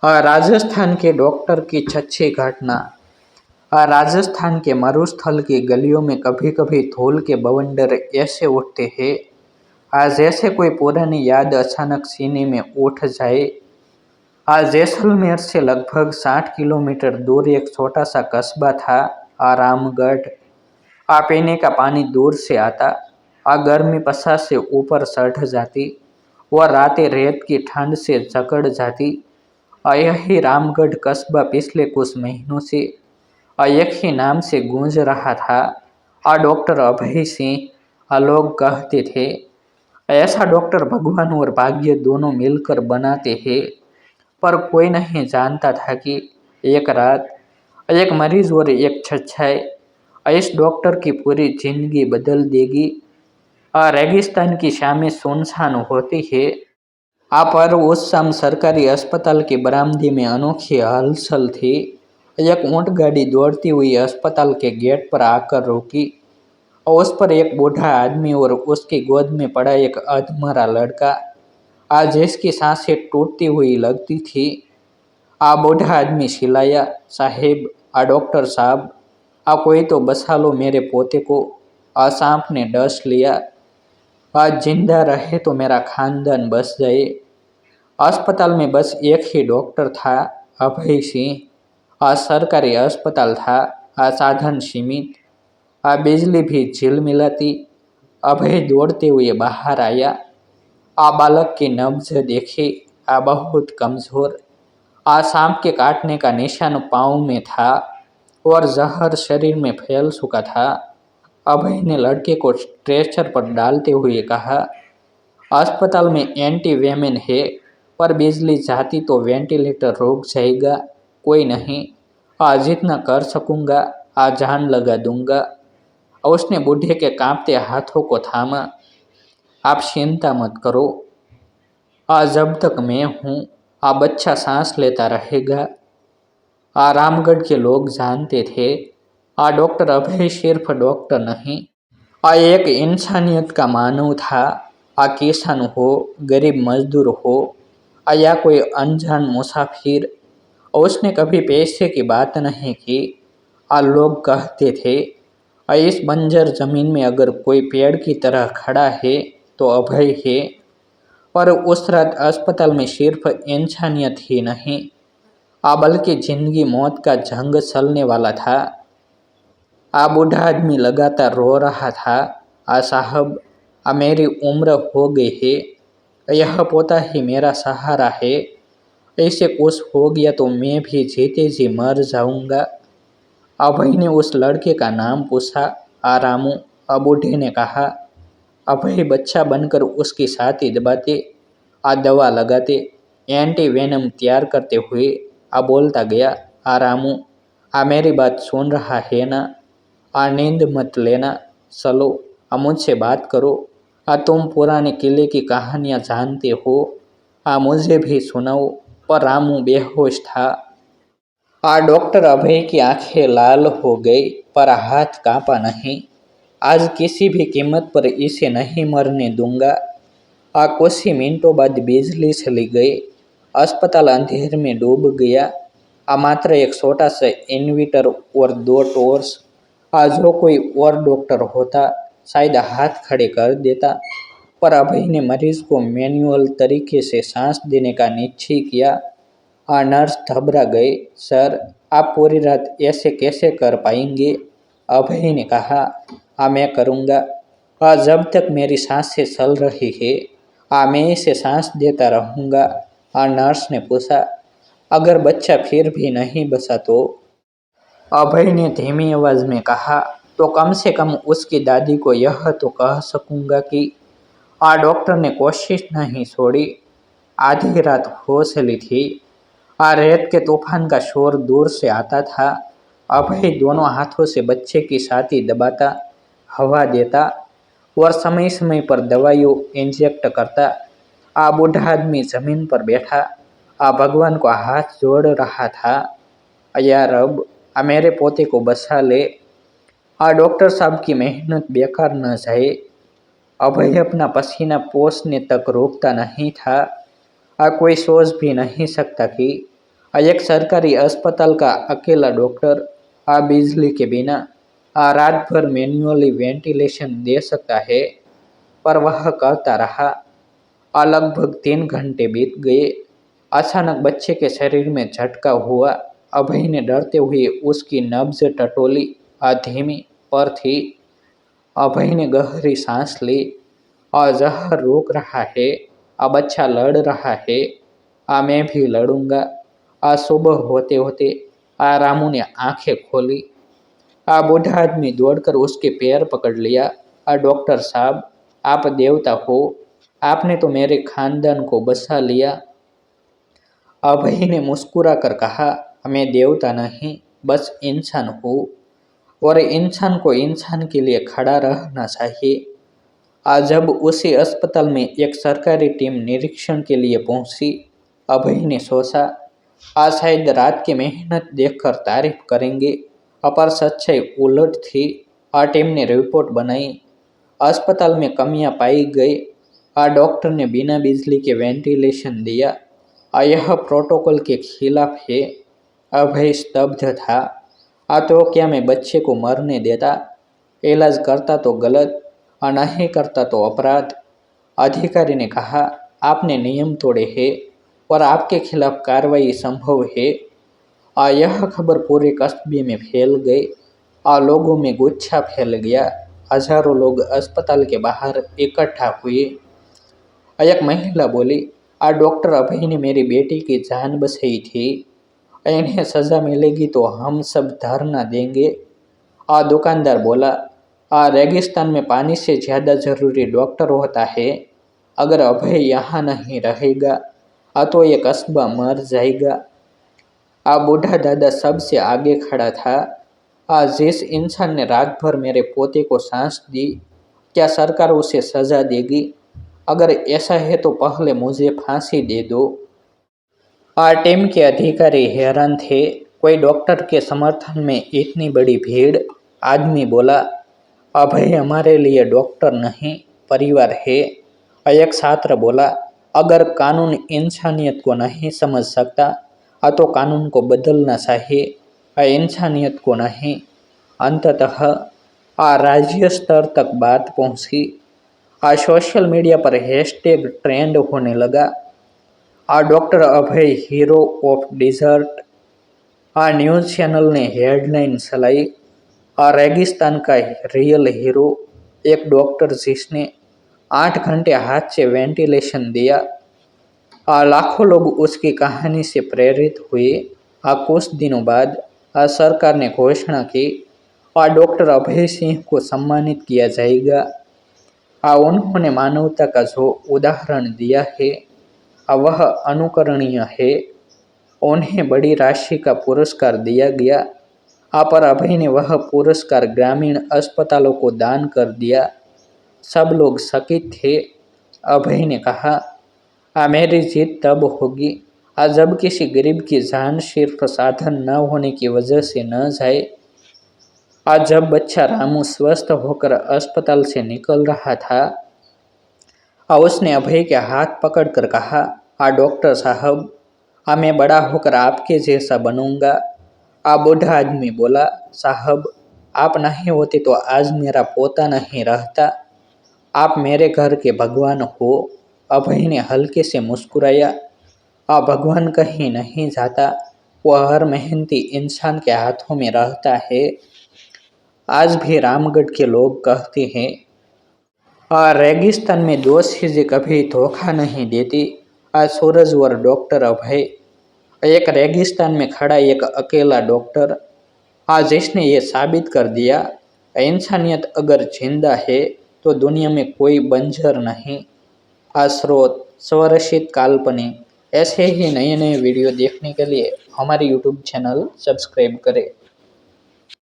राजस्थान के डॉक्टर की सच्ची घटना। राजस्थान के मरुस्थल की गलियों में कभी कभी धूल के बवंडर ऐसे उठते हैं, जैसे कोई पुरानी याद अचानक सीने में उठ जाए। जैसलमेर से लगभग 60 किलोमीटर दूर एक छोटा सा कस्बा था, रामगढ़। पीने का पानी दूर से आता। गर्मी 50 से ऊपर चढ़ जाती। वह रातें रेत की ठंड से जकड़ जाती। यही रामगढ़ कस्बा पिछले कुछ महीनों से एक ही नाम से गूंज रहा था, डॉक्टर अभय सिंह। लोग कहते थे ऐसा डॉक्टर भगवान और भाग्य दोनों मिलकर बनाते हैं। पर कोई नहीं जानता था कि एक रात एक मरीज और एक छच्छाई इस डॉक्टर की पूरी जिंदगी बदल देगी। रेगिस्तान की शामें सुनसान होती है, पर उस शाम सरकारी अस्पताल के बरामदे में अनोखी हलचल थी। एक ऊंट गाड़ी दौड़ती हुई अस्पताल के गेट पर आकर रुकी। उस पर एक बूढ़ा आदमी और उसकी गोद में पड़ा एक अधमरा लड़का, आज जिसकी सांसें टूटती हुई लगती थी। बूढ़ा आदमी चिल्लाया, साहेब, डॉक्टर साहब, कोई तो बचा लो मेरे पोते को। सांप ने डस लिया। आज जिंदा रहे तो मेरा खानदान बच जाए। अस्पताल में बस एक ही डॉक्टर था, अभय सिंह। सरकारी अस्पताल था, साधन सीमित। बिजली भी झिलमिलाती। अभय दौड़ते हुए बाहर आया। बालक की नब्ज देखी, बहुत कमजोर। सांप के काटने का निशान पाँव में था और जहर शरीर में फैल चुका था। अभय ने लड़के को स्ट्रेचर पर डालते हुए कहा, अस्पताल में एंटीवेमेन है, पर बिजली जाती तो वेंटिलेटर रुक जाएगा। कोई नहीं, जितना कर सकूंगा जान लगा दूंगा। उसने बूढ़े के कांपते हाथों को थामा। आप चिंता मत करो, जब तक मैं हूँ बच्चा सांस लेता रहेगा। रामगढ़ के लोग जानते थे डॉक्टर अभय सिर्फ डॉक्टर नहीं, एक इंसानियत का मानव था। किसान हो, गरीब मजदूर हो, या कोई अनजान मुसाफिर, उसने कभी पैसे की बात नहीं की। लोग कहते थे इस बंजर जमीन में अगर कोई पेड़ की तरह खड़ा है तो अभय है। पर उस रात अस्पताल में सिर्फ इंसानियत ही नहीं, बल्कि जिंदगी मौत का जंग चलने वाला था। बूढ़ा आदमी लगातार रो रहा था, साहब, मेरी उम्र हो गई है, यह पोता ही मेरा सहारा है। इसे कुछ हो गया तो मैं भी जीते जी मर जाऊंगा। अभय ने उस लड़के का नाम पूछा, रामू। बूढ़े ने कहा। अभय बच्चा बनकर उसकी छाती दबाते, दवा लगाते, एंटी वेनम तैयार करते हुए बोलता गया, रामू, मेरी बात सुन रहा है ना? नींद मत लेना, चलो मुझसे बात करो। तुम पुराने किले की कहानियाँ जानते हो, मुझे भी सुनाओ। पर रामू बेहोश था। डॉक्टर अभय की आंखें लाल हो गई, पर हाथ कांपा नहीं। आज किसी भी कीमत पर इसे नहीं मरने दूंगा। कुछ ही मिनटों बाद बिजली चली गई। अस्पताल अंधेर में डूब गया। मात्र एक छोटा सा इन्वर्टर और दो टॉर्च। जो कोई और डॉक्टर होता शायद हाथ खड़े कर देता, पर अभय ने मरीज को मैनुअल तरीके से सांस देने का निश्चय किया। नर्स घबरा गई, सर, आप पूरी रात ऐसे कैसे कर पाएंगे? अभय ने कहा, मैं करूँगा। जब तक मेरी सांसें चल रही है, मैं इसे सांस देता रहूँगा। नर्स ने पूछा, अगर बच्चा फिर भी नहीं बचा तो? अभय ने धीमी आवाज में कहा, तो कम से कम उसकी दादी को यह तो कह सकूंगा कि। डॉक्टर ने कोशिश नहीं छोड़ी। आधी रात हो चली थी। रेत के तूफान का शोर दूर से आता था। अभय दोनों हाथों से बच्चे की छाती दबाता, हवा देता और समय समय पर दवाइयों इंजेक्ट करता। बूढ़ा आदमी जमीन पर बैठा, भगवान को हाथ जोड़ रहा था, यार अब मेरे पोते को बचा ले। डॉक्टर साहब की मेहनत बेकार न जाए। अभय अपना पसीना पोंछने तक रोकता नहीं था। कोई सोच भी नहीं सकता कि एक सरकारी अस्पताल का अकेला डॉक्टर बिजली के बिना रात भर मैन्युअली वेंटिलेशन दे सकता है, पर वह करता रहा। लगभग 3 घंटे बीत गए। अचानक बच्चे के शरीर में झटका हुआ। अभय ने डरते हुए उसकी नब्ज टटोली। धीमी पर थी। अभय ने गहरी सांस ली। जहर रोक रहा है। बच्चा लड़ रहा है। मैं भी लड़ूंगा। सुबह होते होते रामू ने आंखें खोली। बूढ़ा आदमी दौड़कर उसके पैर पकड़ लिया। डॉक्टर साहब, आप देवता हो। आपने तो मेरे खानदान को बचा लिया। अभय ने मुस्कुरा कर कहा, मैं देवता नहीं, बस इंसान हूँ, और इंसान को इंसान के लिए खड़ा रहना चाहिए। आज जब उसी अस्पताल में एक सरकारी टीम निरीक्षण के लिए पहुंची, अभय ने सोचा, आज शायद रात की मेहनत देखकर तारीफ करेंगे, पर सच्चाई उलट थी। टीम ने रिपोर्ट बनाई। अस्पताल में कमियां पाई गई। डॉक्टर ने बिना बिजली के वेंटिलेशन दिया। यह प्रोटोकॉल के खिलाफ है। अभय स्तब्ध था। तो क्या मैं बच्चे को मरने देता? इलाज करता तो गलत, नहीं करता तो अपराध। अधिकारी ने कहा, आपने नियम तोड़े हैं और आपके खिलाफ कार्रवाई संभव है। यह खबर पूरे कस्बे में फैल गई। लोगों में गुस्सा फैल गया। हजारों लोग अस्पताल के बाहर इकट्ठा हुए। एक महिला बोली, डॉक्टर अभय ने मेरी बेटी की जान बचाई थी। इन्हें सजा मिलेगी तो हम सब धरना देंगे। दुकानदार बोला, रेगिस्तान में पानी से ज़्यादा जरूरी डॉक्टर होता है। अगर अभय यहाँ नहीं रहेगा तो ये कस्बा मर जाएगा। बूढ़ा दादा सबसे आगे खड़ा था। जिस इंसान ने रात भर मेरे पोते को सांस दी, क्या सरकार उसे सजा देगी? अगर ऐसा है तो पहले मुझे फांसी दे दो। टीम के अधिकारी हैरान थे। कोई डॉक्टर के समर्थन में इतनी बड़ी भीड़। आदमी बोला, अभय हमारे लिए डॉक्टर नहीं, परिवार है। एक छात्र बोला, अगर कानून इंसानियत को नहीं समझ सकता तो कानून को बदलना चाहिए, इंसानियत को नहीं। अंततः राज्य स्तर तक बात पहुंची। सोशल मीडिया पर हैशटैग ट्रेंड होने लगा। Doctor Abhay hero of dessert. News channel ने हेडलाइन चलाई, रेगिस्तान का रियल हीरो, एक डॉक्टर जिसने 8 घंटे हाथ से वेंटिलेशन दिया। लाखों लोग उसकी कहानी से प्रेरित हुए। कुछ दिनों बाद सरकार ने घोषणा की, डॉक्टर अभय सिंह को सम्मानित किया जाएगा। उन्होंने मानवता का जो उदाहरण दिया है वह अनुकरणीय है। उन्हें बड़ी राशि का पुरस्कार दिया गया, पर अभय ने वह पुरस्कार ग्रामीण अस्पतालों को दान कर दिया। सब लोग चकित थे। अभय ने कहा, मेरी जीत तब होगी जब किसी गरीब की जान सिर्फ साधन न होने की वजह से न जाए। आज जब बच्चा रामू स्वस्थ होकर अस्पताल से निकल रहा था, उसने अभय के हाथ पकड़कर कहा, डॉक्टर साहब, मैं बड़ा होकर आपके जैसा बनूंगा। बूढ़ा आदमी बोला, साहब, आप नहीं होते तो आज मेरा पोता नहीं रहता। आप मेरे घर के भगवान हो। अभय ने हल्के से मुस्कुराया। भगवान कहीं नहीं जाता, वह हर मेहनती इंसान के हाथों में रहता है। आज भी रामगढ़ के लोग कहते हैं, रेगिस्तान में 2 चीजें कभी धोखा नहीं देती, सूरज और डॉक्टर अभय। एक रेगिस्तान में खड़ा एक अकेला डॉक्टर, जिसने ये साबित कर दिया, इंसानियत अगर जिंदा है तो दुनिया में कोई बंजर नहीं। स्रोत स्वरचित काल्पनिक। ऐसे ही नए नए वीडियो देखने के लिए हमारे YouTube चैनल सब्सक्राइब करें।